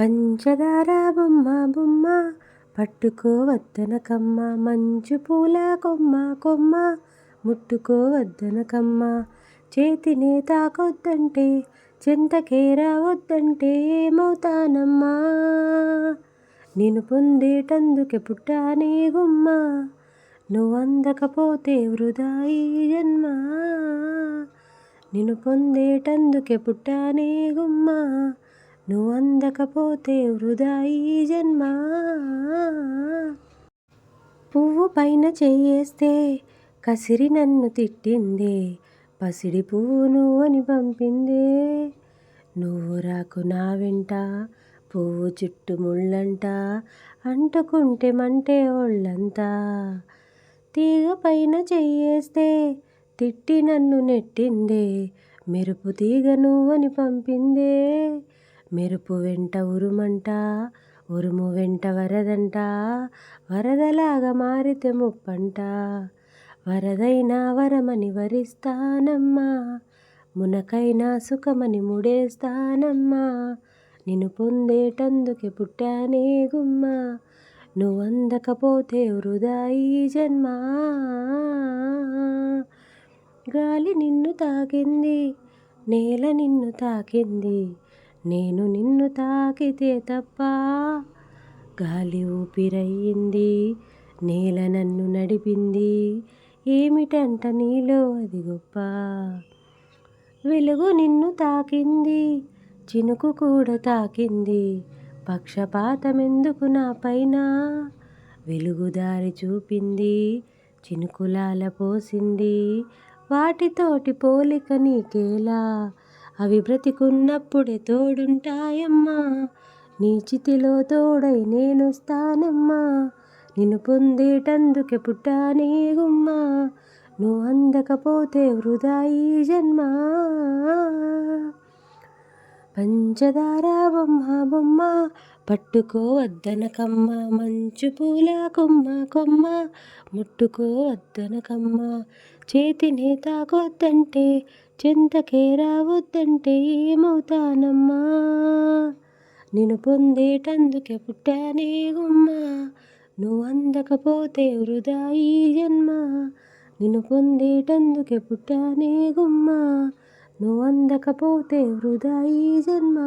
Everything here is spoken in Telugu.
పంచదార బొమ్మ బొమ్మ పట్టుకోవద్దనకమ్మ, మంచు పూల కొమ్మ కొమ్మ ముట్టుకోవద్దనకమ్మ, చేతినే తాకొద్దంటే చెంతకే రావద్దంటే ఏమవుతానమ్మా, నిన్ను పొందేటందుకే పుట్టానే గుమ్మ, నువ్వందకపోతే వృధా ఈ జన్మ, నిన్ను పొందేటందుకే పుట్టానే గుమ్మ, నువ్వందకపోతే వృధా ఈ జన్మ. పువ్వు పైన చెయ్యేస్తే కసిరి నన్ను తిట్టిందే, పసిడి పువ్వు నువ్వని పంపిందే, నువ్వు రాకు నా వెంట పువ్వు చుట్టు ముళ్ళంట, అంటుకుంటే మంటే ఒళ్ళంతా, తీగ పైన చెయ్యేస్తే తిట్టి నన్ను నెట్టిందే, మెరుపు తీగ నువ్వని పంపిందే, మెరుపు వెంట ఉరుమంట ఉరుము వెంట వరదంట, వరదలాగా మారితే ముప్పంట, వరదైనా వరమని వరిస్తానమ్మా, మునకైనా సుఖమని ముడేస్తానమ్మా, నిన్ను పొందేటందుకే పుట్టానే గుమ్మ, నువ్వందకపోతే వృధా ఈ జన్మ. గాలి నిన్ను తాకింది, నేల నిన్ను తాకింది, నేను నిన్ను తాకితే తప్ప, గాలి ఊపిరయ్యింది, నేల నన్ను నడిపింది, ఏమిటంట నీలో అది గొప్ప, వెలుగు నిన్ను తాకింది, చినుకు కూడా తాకింది, పక్షపాతమెందుకు నా పైన, వెలుగు దారి చూపింది, చినుకులాల పోసింది, వాటితోటి పోలిక నీకేలా, అవి బ్రతికున్నప్పుడే తోడుంటాయమ్మా, నీ చితిలో తోడై నేనొస్తానమ్మా, నిన్ను పొందేటందుకే పుట్టానే గుమ్మ, నువ్వందకపోతే వృధా ఈ జన్మ. పంచదార బొమ్మ బొమ్మ పట్టుకోవద్దనకమ్మ, మంచు పూల కొమ్మ కొమ్మ ముట్టుకోవద్దనకమ్మ, చేతినే తాకొద్దంటే చెంతకే రావద్దంటే ఏమవుతానమ్మా, నిన్ను పొందేటందుకే పుట్టానే గుమ్మ, నువ్వందకపోతే వృధా ఈ జన్మ, నిన్ను పొందేటందుకే పుట్టానే గుమ్మ, నువ్వందకపోతే వృధా ఈ జన్మ.